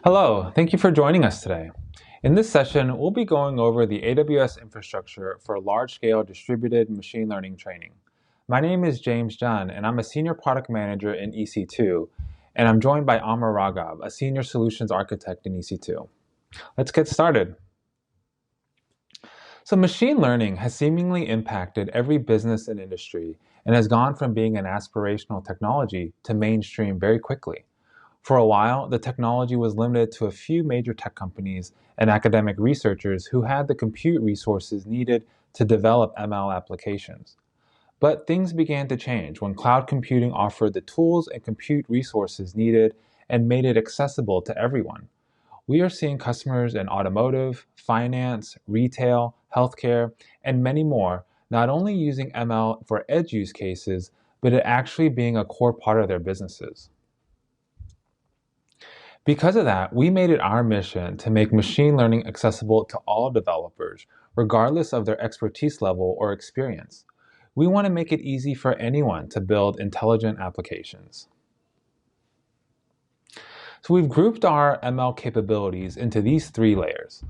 Hello, thank you for joining us today. In this session, we'll be going over the AWS infrastructure for large-scale distributed machine learning training. My name is James John, and I'm a Senior Product Manager in Ec2, and I'm joined by Amar Raghav, a Senior Solutions Architect in Ec2. Let's get started. So machine learning has seemingly impacted every business and industry and has gone from being an aspirational technology to mainstream very quickly. For a while, the technology was limited to a few major tech companies and academic researchers who had the compute resources needed to develop ML applications. But things began to change when cloud computing offered the tools and compute resources needed and made it accessible to everyone. We are seeing customers in automotive, finance, retail, healthcare, and many more not only using ML for edge use cases, but it actually being a core part of their businesses. Because of that, we made it our mission to make machine learning accessible to all developers, regardless of their expertise level or experience. We want to make it easy for anyone to build intelligent applications. So we've grouped our ML capabilities into these three layers.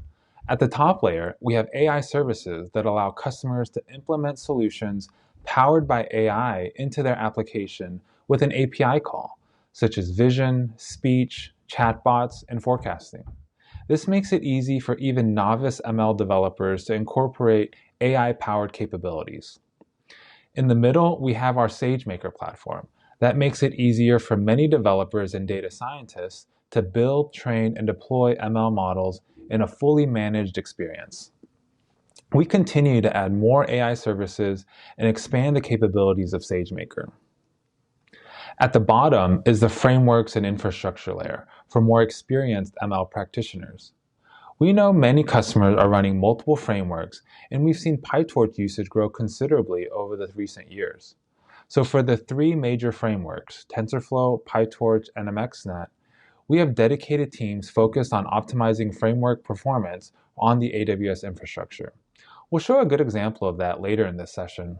At the top layer, we have AI services that allow customers to implement solutions powered by AI into their application with an API call, such as vision, speech, chatbots, and forecasting. This makes it easy for even novice ML developers to incorporate AI-powered capabilities. In the middle, we have our SageMaker platform. That makes it easier for many developers and data scientists to build, train, and deploy ML models in a fully managed experience. We continue to add more AI services and expand the capabilities of SageMaker. At the bottom is the frameworks and infrastructure layer for more experienced ML practitioners. We know many customers are running multiple frameworks, and we've seen PyTorch usage grow considerably over the recent years. So for the three major frameworks, TensorFlow, PyTorch, and MXNet, we have dedicated teams focused on optimizing framework performance on the AWS infrastructure. We'll show a good example of that later in this session.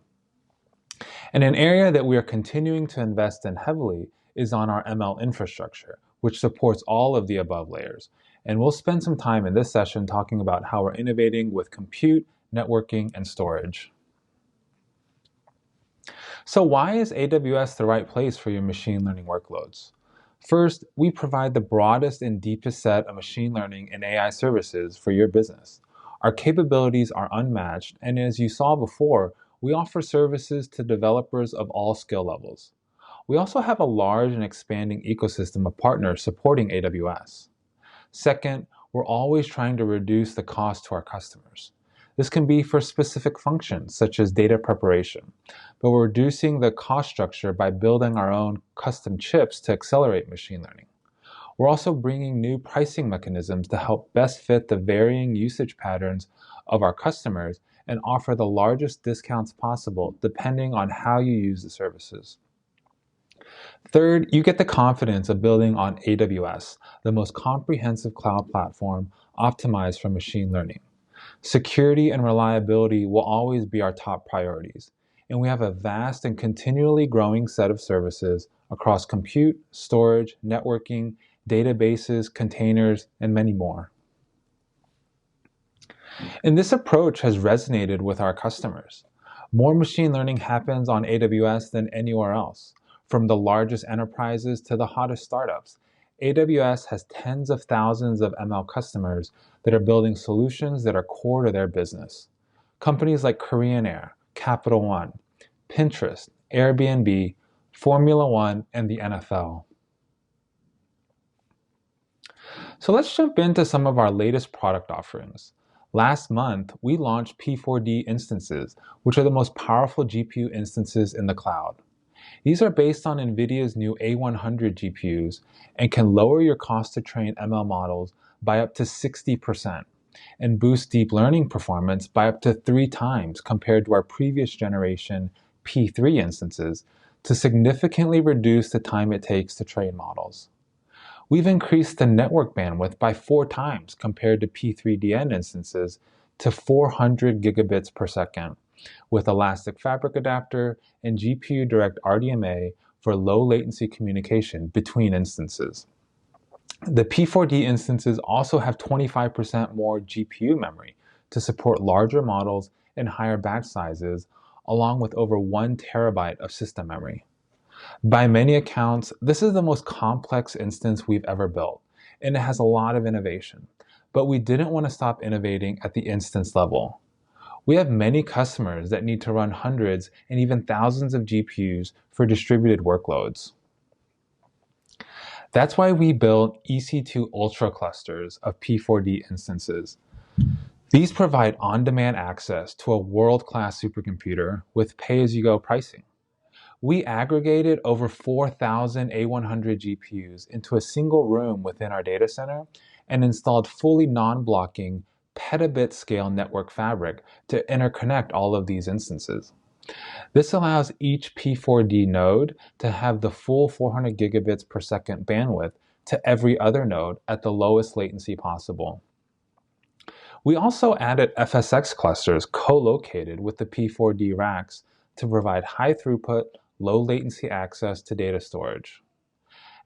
And an area that we are continuing to invest in heavily is on our ML infrastructure, which supports all of the above layers. And we'll spend some time in this session talking about how we're innovating with compute, networking, and storage. So why is AWS the right place for your machine learning workloads? First, we provide the broadest and deepest set of machine learning and AI services for your business. Our capabilities are unmatched, and as you saw before, we offer services to developers of all skill levels. We also have a large and expanding ecosystem of partners supporting AWS. Second, we're always trying to reduce the cost to our customers. This can be for specific functions, such as data preparation, but we're reducing the cost structure by building our own custom chips to accelerate machine learning. We're also bringing new pricing mechanisms to help best fit the varying usage patterns of our customers and offer the largest discounts possible depending on how you use the services. Third, you get the confidence of building on AWS, the most comprehensive cloud platform optimized for machine learning. Security and reliability will always be our top priorities, and we have a vast and continually growing set of services across compute, storage, networking, databases, containers, and many more. And this approach has resonated with our customers. More machine learning happens on AWS than anywhere else. From the largest enterprises to the hottest startups, AWS has tens of thousands of ML customers that are building solutions that are core to their business. Companies like Korean Air, Capital One, Pinterest, Airbnb, Formula One, and the NFL. So let's jump into some of our latest product offerings. Last month, we launched P4D instances, which are the most powerful GPU instances in the cloud. These are based on NVIDIA's new A100 GPUs and can lower your cost to train ML models by up to 60% and boost deep learning performance by up to 3 times compared to our previous generation P3 instances to significantly reduce the time it takes to train models. We've increased the network bandwidth by 4 times compared to P3DN instances to 400 gigabits per second with Elastic Fabric Adapter and GPU Direct RDMA for low latency communication between instances. The P4D instances also have 25% more GPU memory to support larger models and higher batch sizes, along with over 1 terabyte of system memory. By many accounts, this is the most complex instance we've ever built, and it has a lot of innovation. But we didn't want to stop innovating at the instance level. We have many customers that need to run hundreds and even thousands of GPUs for distributed workloads. That's why we built Ec2 Ultra Clusters of P4D instances. These provide on-demand access to a world-class supercomputer with pay-as-you-go pricing. We aggregated over 4,000 A100 GPUs into a single room within our data center and installed fully non-blocking petabit scale network fabric to interconnect all of these instances. This allows each P4D node to have the full 400 gigabits per second bandwidth to every other node at the lowest latency possible. We also added FSX clusters co-located with the P4D racks to provide high throughput, low latency access to data storage.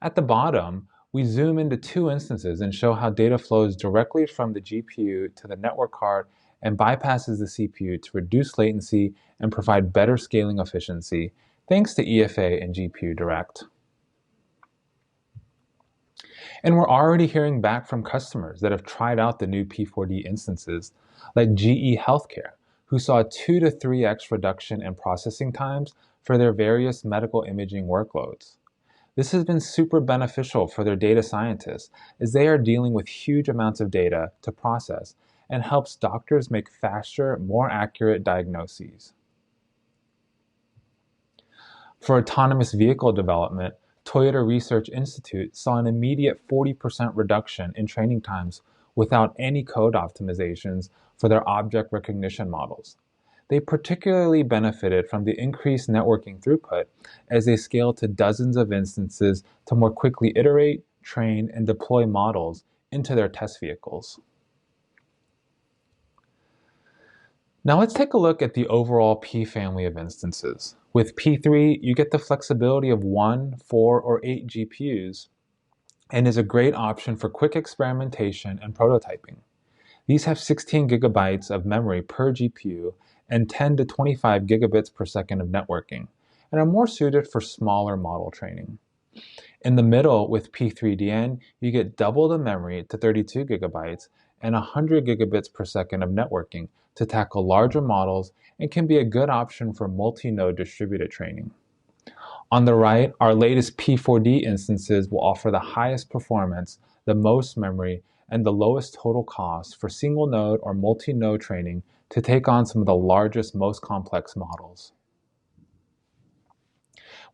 At the bottom, we zoom into 2 instances and show how data flows directly from the GPU to the network card and bypasses the CPU to reduce latency and provide better scaling efficiency, thanks to EFA and GPU Direct. And we're already hearing back from customers that have tried out the new P4D instances, like GE Healthcare, who saw a 2 to 3x reduction in processing times for their various medical imaging workloads. This has been super beneficial for their data scientists, as they are dealing with huge amounts of data to process and helps doctors make faster, more accurate diagnoses. For autonomous vehicle development, Toyota Research Institute saw an immediate 40% reduction in training times without any code optimizations for their object recognition models. They particularly benefited from the increased networking throughput as they scaled to dozens of instances to more quickly iterate, train, and deploy models into their test vehicles. Now let's take a look at the overall P family of instances. With P3, you get the flexibility of 1, 4, or 8 GPUs and is a great option for quick experimentation and prototyping. These have 16 gigabytes of memory per GPU and 10 to 25 gigabits per second of networking, and are more suited for smaller model training. In the middle, with P3DN, you get double the memory to 32 gigabytes and 100 gigabits per second of networking to tackle larger models and can be a good option for multi-node distributed training. On the right, our latest P4D instances will offer the highest performance, the most memory, and the lowest total cost for single node or multi-node training to take on some of the largest, most complex models.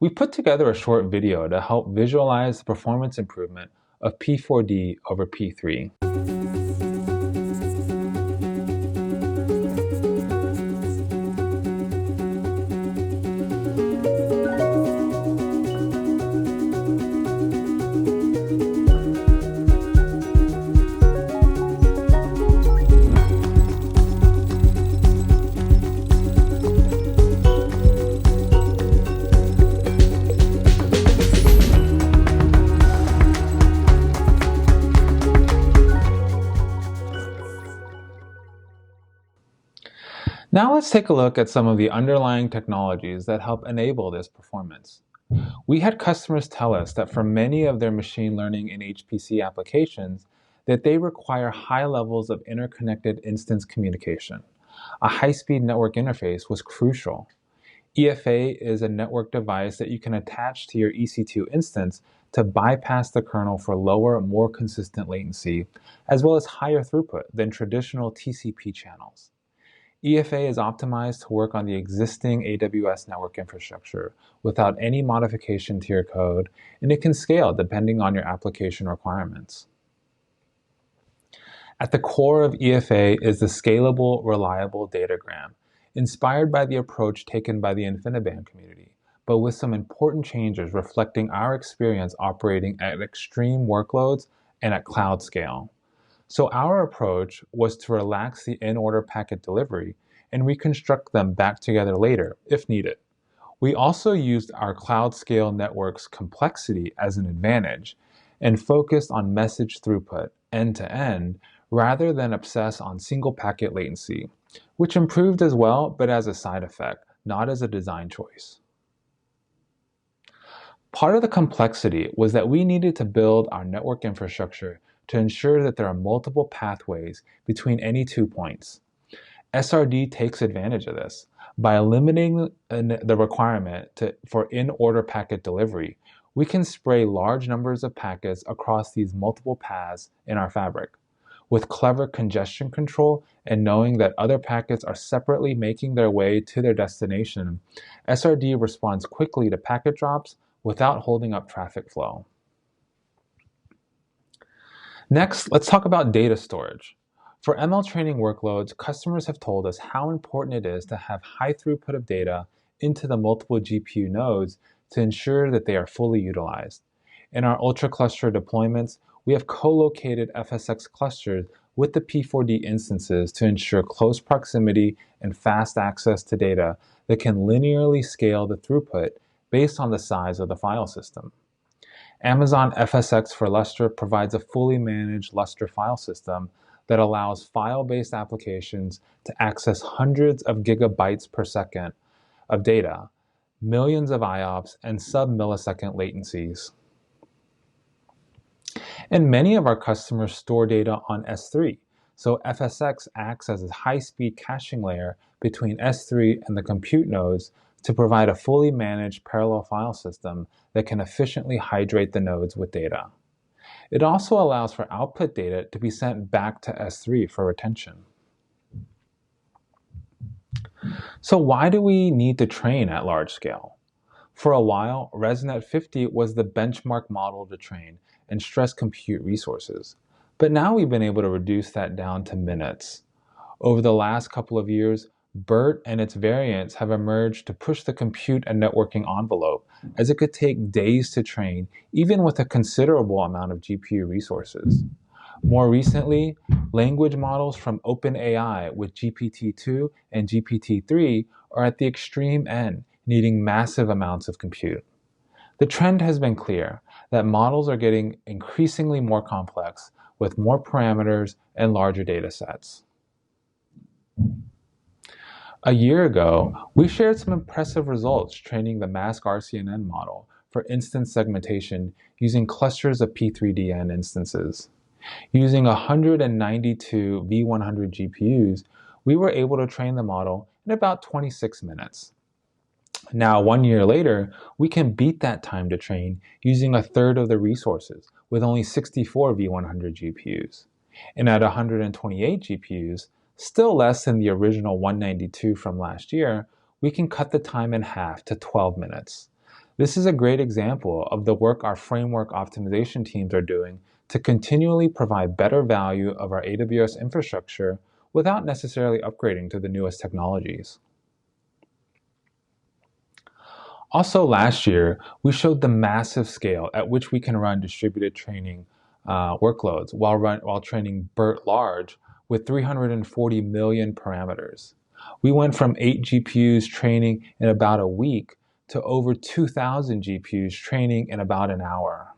We put together a short video to help visualize the performance improvement of P4D over P3. Now let's take a look at some of the underlying technologies that help enable this performance. We had customers tell us that for many of their machine learning and HPC applications, that they require high levels of interconnected instance communication. A high-speed network interface was crucial. EFA is a network device that you can attach to your EC2 instance to bypass the kernel for lower, more consistent latency, as well as higher throughput than traditional TCP channels. EFA is optimized to work on the existing AWS network infrastructure without any modification to your code, and it can scale depending on your application requirements. At the core of EFA is the scalable, reliable datagram, inspired by the approach taken by the InfiniBand community, but with some important changes reflecting our experience operating at extreme workloads and at cloud scale. So our approach was to relax the in-order packet delivery and reconstruct them back together later, if needed. We also used our cloud scale network's complexity as an advantage and focused on message throughput end-to-end rather than obsess on single packet latency, which improved as well, but as a side effect, not as a design choice. Part of the complexity was that we needed to build our network infrastructure to ensure that there are multiple pathways between any 2 points. SRD takes advantage of this. By eliminating the requirement for in-order packet delivery, we can spray large numbers of packets across these multiple paths in our fabric. With clever congestion control and knowing that other packets are separately making their way to their destination, SRD responds quickly to packet drops without holding up traffic flow. Next, let's talk about data storage. For ML training workloads, customers have told us how important it is to have high throughput of data into the multiple GPU nodes to ensure that they are fully utilized. In our Ultra Cluster deployments, we have co-located FSx clusters with the P4D instances to ensure close proximity and fast access to data that can linearly scale the throughput based on the size of the file system. Amazon FSx for Lustre provides a fully managed Lustre file system that allows file-based applications to access hundreds of gigabytes per second of data, millions of IOPS, and sub-millisecond latencies. And many of our customers store data on S3, so FSx acts as a high-speed caching layer between S3 and the compute nodes to provide a fully managed parallel file system that can efficiently hydrate the nodes with data. It also allows for output data to be sent back to S3 for retention. So why do we need to train at large scale? For a while, ResNet 50 was the benchmark model to train and stress compute resources. But now we've been able to reduce that down to minutes. Over the last couple of years, BERT and its variants have emerged to push the compute and networking envelope, as it could take days to train, even with a considerable amount of GPU resources. More recently, language models from OpenAI with GPT-2 and GPT-3 are at the extreme end, needing massive amounts of compute. The trend has been clear that models are getting increasingly more complex with more parameters and larger data sets. A year ago, we shared some impressive results training the Mask RCNN model for instance segmentation using clusters of P3DN instances. Using 192 V100 GPUs, we were able to train the model in about 26 minutes. Now, 1 year later, we can beat that time to train using a third of the resources with only 64 V100 GPUs. And at 128 GPUs, still less than the original 192 from last year, we can cut the time in half to 12 minutes. This is a great example of the work our framework optimization teams are doing to continually provide better value of our AWS infrastructure without necessarily upgrading to the newest technologies. Also last year, we showed the massive scale at which we can run distributed training workloads while training BERT large with 340 million parameters. We went from 8 GPUs training in about a week to over 2,000 GPUs training in about an hour.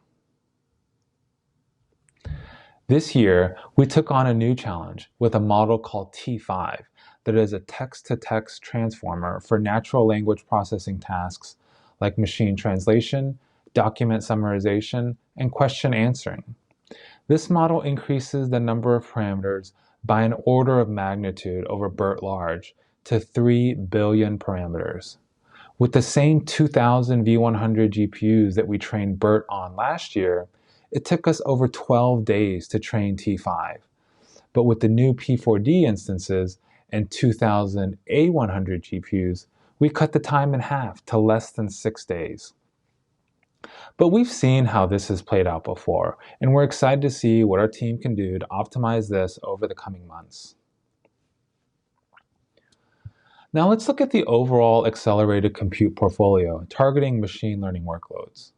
This year, we took on a new challenge with a model called T5 that is a text-to-text transformer for natural language processing tasks like machine translation, document summarization, and question answering. This model increases the number of parameters by an order of magnitude over BERT large to 3 billion parameters. With the same 2,000 V100 GPUs that we trained BERT on last year, it took us over 12 days to train T5. But with the new P4D instances and 2,000 A100 GPUs, we cut the time in half to less than 6 days. But we've seen how this has played out before, and we're excited to see what our team can do to optimize this over the coming months. Now let's look at the overall accelerated compute portfolio targeting machine learning workloads.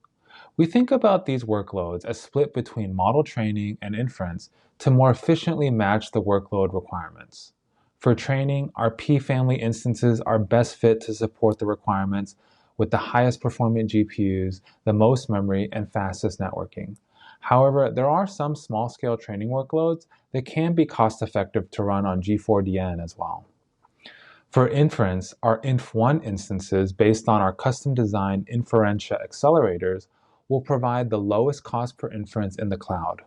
We think about these workloads as split between model training and inference to more efficiently match the workload requirements. For training, our P-family instances are best fit to support the requirements with the highest performant GPUs, the most memory, and fastest networking. However, there are some small-scale training workloads that can be cost-effective to run on G4DN as well. For inference, our Inf1 instances based on our custom-designed Inferentia accelerators will provide the lowest cost per inference in the cloud.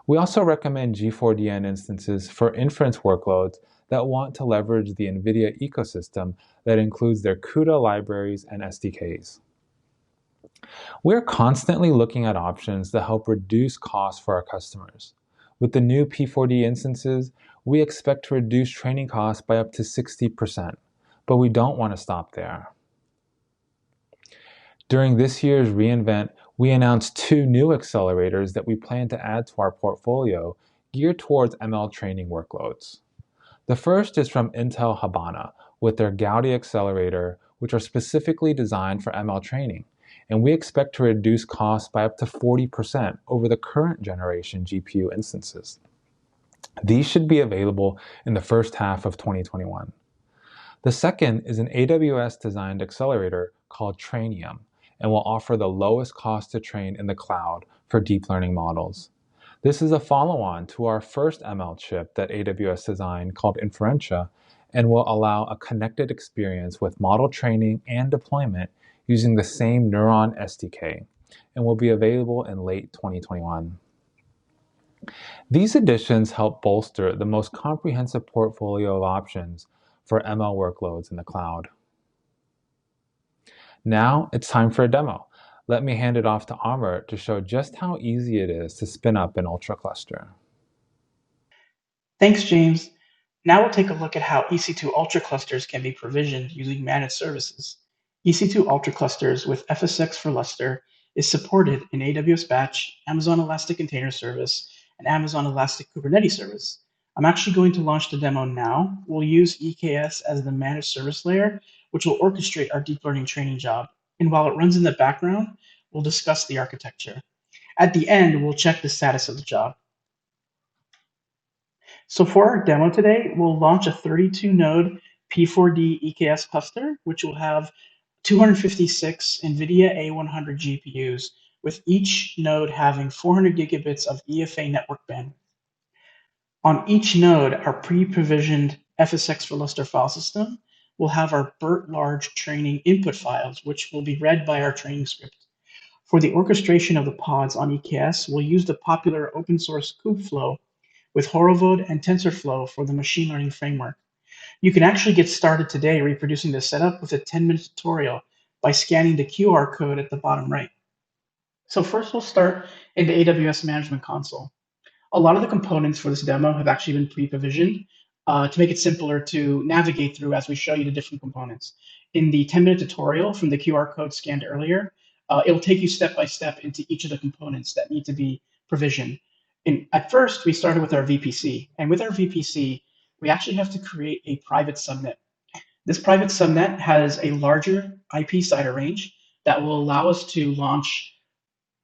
We also recommend G4DN instances for inference workloads that want to leverage the NVIDIA ecosystem that includes their CUDA libraries and SDKs. We're constantly looking at options to help reduce costs for our customers. With the new P4D instances, we expect to reduce training costs by up to 60%, but we don't want to stop there. During this year's reInvent, we announced 2 new accelerators that we plan to add to our portfolio geared towards ML training workloads. The first is from Intel Habana with their Gaudi accelerator, which are specifically designed for ML training, and we expect to reduce costs by up to 40% over the current generation GPU instances. These should be available in the first half of 2021. The second is an AWS-designed accelerator called Trainium, and will offer the lowest cost to train in the cloud for deep learning models. This is a follow-on to our first ML chip that AWS designed called Inferentia, and will allow a connected experience with model training and deployment using the same Neuron SDK, and will be available in late 2021. These additions help bolster the most comprehensive portfolio of options for ML workloads in the cloud. Now it's time for a demo. Let me hand it off to Amr to show just how easy it is to spin up an Ultra Cluster. Thanks, James. Now we'll take a look at how Ec2 Ultra Clusters can be provisioned using managed services. Ec2 Ultra Clusters with FSx for Lustre is supported in AWS Batch, Amazon Elastic Container Service, and Amazon Elastic Kubernetes Service. I'm actually going to launch the demo now. We'll use EKS as the managed service layer, which will orchestrate our deep learning training job. And while it runs in the background, we'll discuss the architecture. At the end, we'll check the status of the job. So for our demo today, we'll launch a 32-node P4D EKS cluster, which will have 256 NVIDIA A100 GPUs, with each node having 400 gigabits of EFA network bandwidth. On each node, our pre-provisioned FSx for Lustre file system will have our BERT large training input files, which will be read by our training script. For the orchestration of the pods on EKS, we'll use the popular open source kubeflow with Horovod and TensorFlow for the machine learning framework. You can actually get started today reproducing the setup with a 10-minute tutorial by scanning the QR code at the bottom right. So first we'll start in the AWS Management Console. A lot of the components for this demo have actually been pre-provisioned to make it simpler to navigate through as we show you the different components. In the 10-minute tutorial from the QR code scanned earlier, it'll take you step by step into each of the components that need to be provisioned. At first, we started with our VPC. And with our VPC, we actually have to create a private subnet. This private subnet has a larger IP CIDR range that will allow us to launch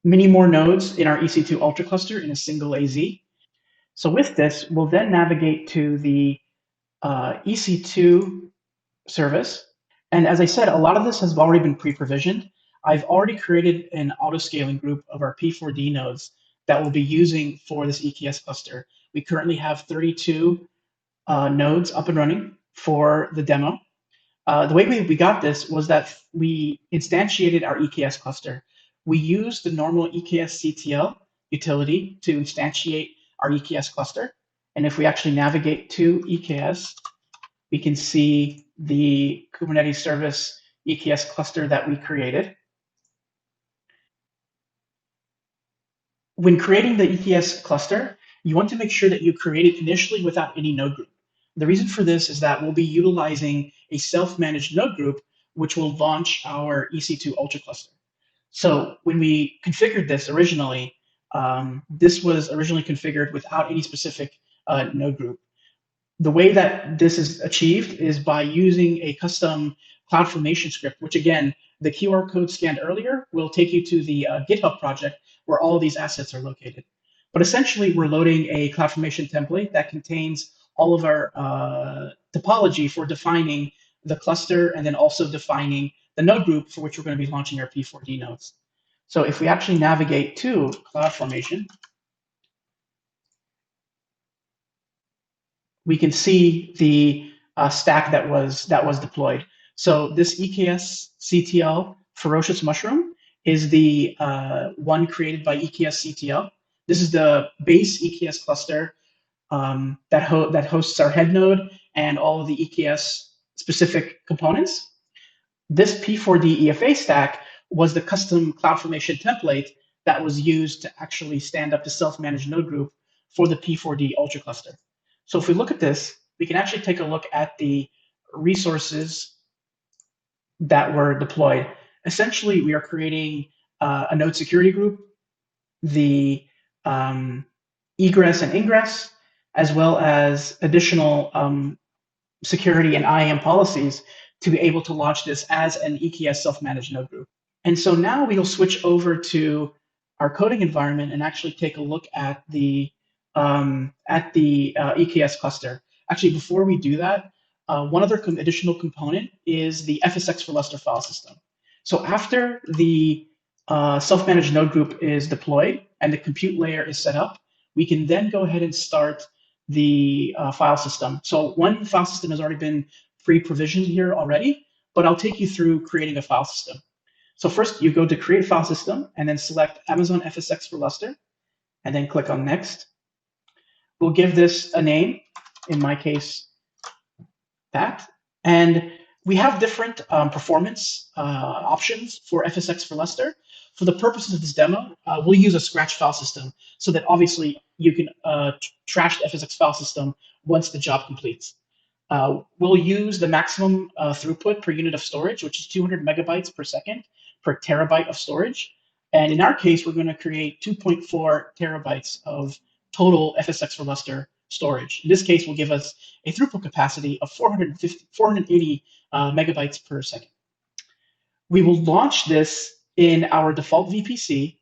many more nodes in our Ec2 Ultra Cluster in a single AZ. So with this, we'll then navigate to the Ec2 service. And as I said, a lot of this has already been pre-provisioned. I've already created an auto-scaling group of our P4D nodes that we'll be using for this EKS cluster. We currently have 32 nodes up and running for the demo. The way we got this was that we instantiated our EKS cluster. We used the normal EKS-CTL utility to instantiate our EKS cluster. And if we actually navigate to EKS, we can see the Kubernetes service EKS cluster that we created. When creating the EKS cluster, you want to make sure that you create it initially without any node group. The reason for this is that we'll be utilizing a self-managed node group, which will launch our Ec2 Ultra Cluster. So when we configured this originally, this was originally configured without any specific node group. The way that this is achieved is by using a custom CloudFormation script, which again, the QR code scanned earlier will take you to the GitHub project where all of these assets are located. But essentially, we're loading a CloudFormation template that contains all of our topology for defining the cluster and then also defining the node group for which we're going to be launching our P4D nodes. So if we actually navigate to CloudFormation, we can see the stack that was deployed. So this EKS CTL Ferocious Mushroom is the one created by EKS CTL. This is the base EKS cluster that hosts our head node and all of the EKS specific components. This P4D EFA stack was the custom CloudFormation template that was used to actually stand up the self-managed node group for the P4D Ultra Cluster. So if we look at this, we can actually take a look at the resources that were deployed. Essentially, we are creating a node security group, the egress and ingress, as well as additional security and IAM policies to be able to launch this as an EKS self-managed node group. And so now we'll switch over to our coding environment and actually take a look at the EKS cluster. Actually, before we do that, one other additional component is the FSX for Lustre file system. So after the self-managed node group is deployed and the compute layer is set up, we can then go ahead and start the file system. So one file system has already been pre-provisioned here already, but I'll take you through creating a file system. So first you go to create file system and then select Amazon FSX for Lustre and then click on next. We'll give this a name, in my case, that. And we have different performance options for FSX for Lustre. For the purposes of this demo, we'll use a scratch file system so that obviously you can trash the FSX file system once the job completes. We'll use the maximum throughput per unit of storage, which is 200 megabytes per second per terabyte of storage. And in our case, we're going to create 2.4 terabytes of total FSX for Lustre storage. In this case, will give us a throughput capacity of 480 megabytes per second. We will launch this in our default VPC,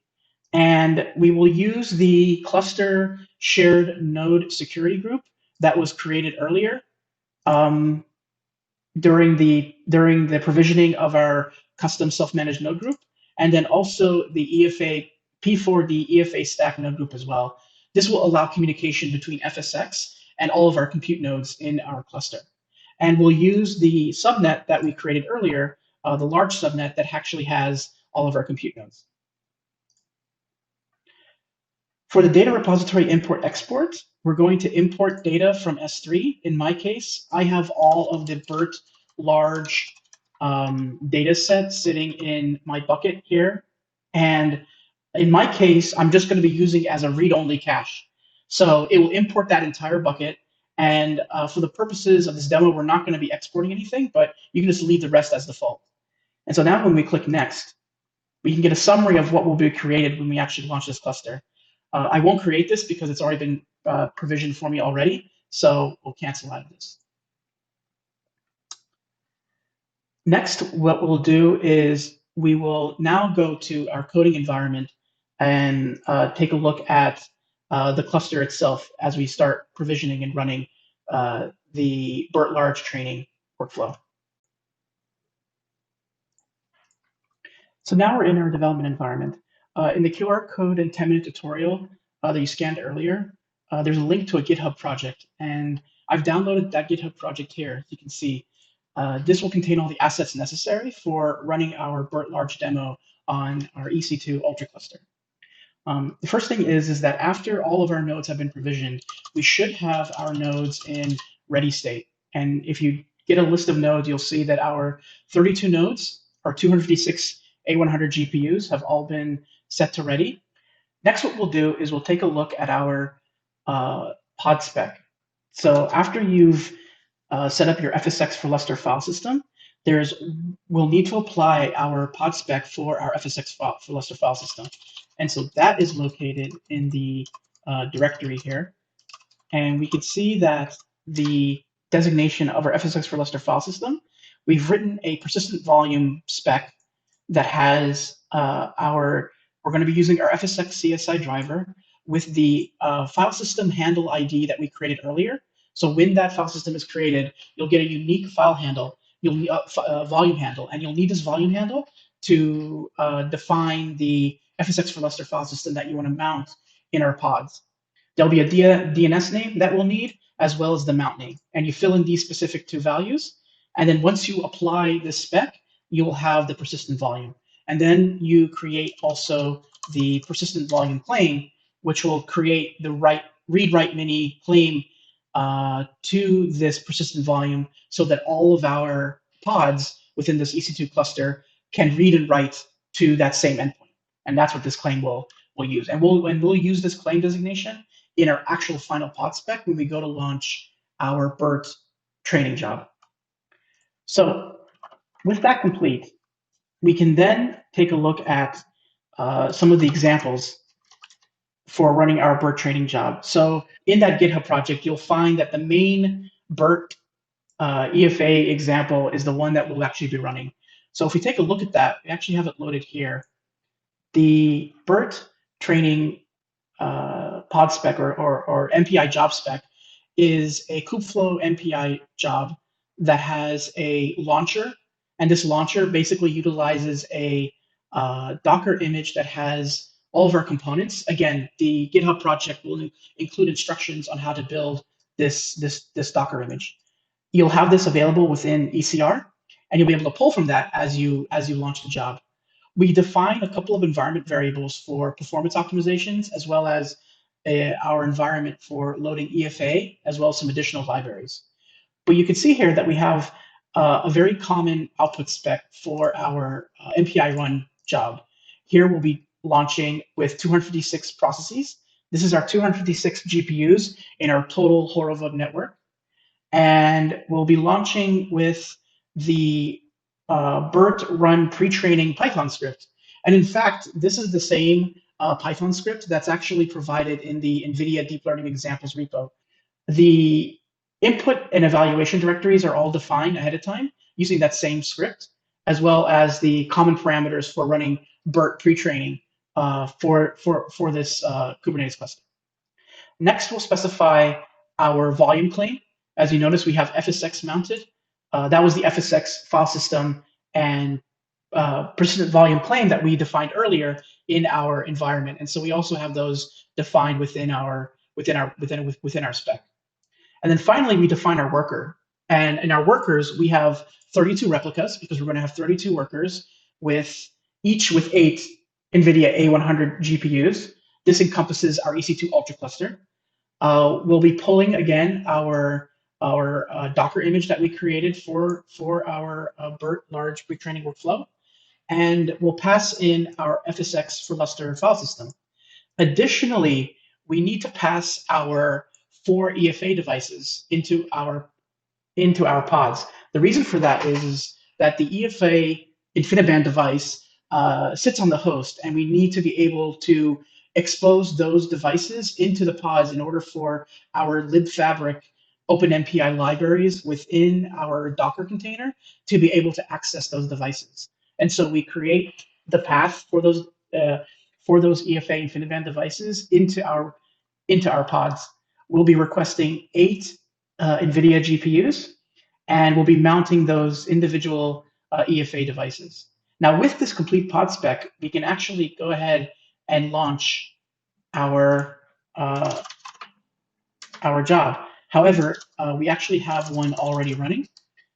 and we will use the cluster shared node security group that was created earlier during the provisioning of our custom self-managed node group, and then also the EFA P4D EFA stack node group as well. This will allow communication between FSX and all of our compute nodes in our cluster. And we'll use the subnet that we created earlier, the large subnet that actually has all of our compute nodes. For the data repository import export, we're going to import data from S3. In my case, I have all of the BERT large data set sitting in my bucket here. And in my case, I'm just going to be using it as a read-only cache. So it will import that entire bucket. And for the purposes of this demo, we're not going to be exporting anything, but you can just leave the rest as default. And so now when we click next, we can get a summary of what will be created when we actually launch this cluster. I won't create this because it's already been provisioned for me already, so we'll cancel out of this. Next, what we'll do is we will now go to our coding environment and take a look at the cluster itself as we start provisioning and running the BERT large training workflow. So now we're in our development environment. In the QR code and 10-minute tutorial that you scanned earlier, there's a link to a GitHub project, and I've downloaded that GitHub project here. As you can see, this will contain all the assets necessary for running our BERT large demo on our Ec2 Ultra Cluster. The first thing is that after all of our nodes have been provisioned, we should have our nodes in ready state. And if you get a list of nodes, you'll see that our 32 nodes, our 256 A100 GPUs have all been set to ready. Next, what we'll do is we'll take a look at our pod spec. So after you've set up your FSX for Lustre file system, we'll need to apply our pod spec for our FSX for Lustre file system. And so that is located in the directory here. And we can see that the designation of our FSX for Lustre file system, we've written a persistent volume spec that has we're going to be using our FSX CSI driver with the file system handle ID that we created earlier. So when that file system is created, you'll get a unique file handle, volume handle, and you'll need this volume handle to define the FSX for Lustre file system that you want to mount in our pods. There'll be a DNS name that we'll need, as well as the mount name. And you fill in these specific two values. And then once you apply this spec, you will have the persistent volume. And then you create also the persistent volume claim, which will create the read-write mini claim to this persistent volume so that all of our pods within this EC2 cluster can read and write to that same endpoint. And that's what this claim will use. And we'll use this claim designation in our actual final pod spec when we go to launch our BERT training job. So with that complete, we can then take a look at some of the examples for running our BERT training job. So in that GitHub project, you'll find that the main BERT EFA example is the one that we'll actually be running. So if we take a look at that, we actually have it loaded here. The BERT training pod spec or MPI job spec is a Kubeflow MPI job that has a launcher. And this launcher basically utilizes a Docker image that has all of our components. Again, the GitHub project will include instructions on how to build this Docker image. You'll have this available within ECR, and you'll be able to pull from that as you launch the job. We define a couple of environment variables for performance optimizations, as well as our environment for loading EFA, as well as some additional libraries. But you can see here that we have a very common output spec for our MPI run job. Here we'll be launching with 256 processes. This is our 256 GPUs in our total Horovod network. And we'll be launching with the BERT run pre-training Python script. And in fact, this is the same Python script that's actually provided in the NVIDIA Deep Learning Examples repo. The input and evaluation directories are all defined ahead of time using that same script, as well as the common parameters for running BERT pre-training for this Kubernetes cluster. Next, we'll specify our volume claim. As you notice, we have FSX mounted. That was the FSX file system and persistent volume claim that we defined earlier in our environment. And so we also have those defined within our spec. And then finally, we define our worker. And in our workers, we have 32 replicas because we're going to have 32 workers each with 8 NVIDIA A100 GPUs. This encompasses our Ec2 Ultra Cluster. We'll be pulling again our Docker image that we created for our BERT large pre-training workflow, and we'll pass in our FSX for Lustre file system. Additionally, we need to pass our 4 EFA devices into our pods. The reason for that is that the EFA InfiniBand device sits on the host, and we need to be able to expose those devices into the pods in order for our libfabric OpenMPI libraries within our Docker container to be able to access those devices. And so we create the path for those EFA InfiniBand devices into our pods. We'll be requesting 8 NVIDIA GPUs, and we'll be mounting those individual EFA devices. Now, with this complete pod spec, we can actually go ahead and launch our job. However, we actually have one already running.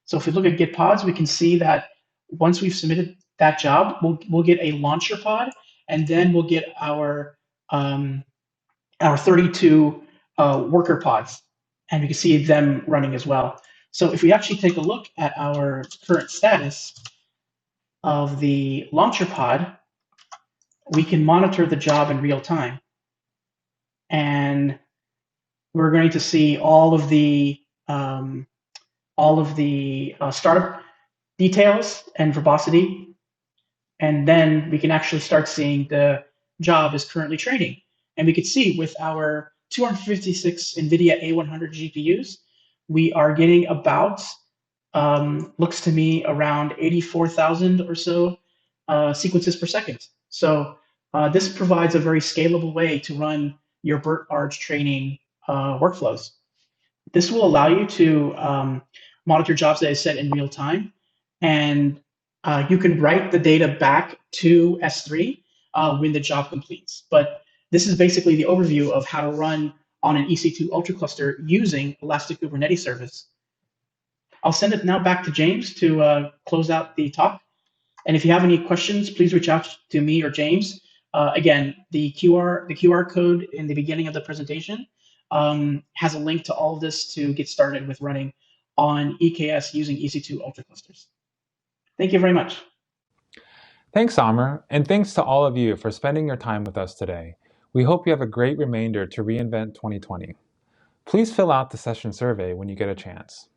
So if we look at Git pods, we can see that once we've submitted that job, we'll get a launcher pod, and then we'll get our 32 worker pods, and we can see them running as well. So if we actually take a look at our current status of the launcher pod, we can monitor the job in real time. And we're going to see all of the startup details and verbosity. And then we can actually start seeing the job is currently training. And we can see with our 256 NVIDIA A100 GPUs, we are getting about, looks to me, around 84,000 or so sequences per second. So this provides a very scalable way to run your BERT large training workflows. This will allow you to monitor jobs that I said in real time. And You can write the data back to S3 when the job completes. But this is basically the overview of how to run on an EC2 Ultra Cluster using Elastic Kubernetes Service. I'll send it now back to James to close out the talk. And if you have any questions, please reach out to me or James. Again, the QR code in the beginning of the presentation has a link to all of this to get started with running on EKS using EC2 Ultra Clusters. Thank you very much. Thanks, Amr, and thanks to all of you for spending your time with us today. We hope you have a great remainder to reInvent 2020. Please fill out the session survey when you get a chance.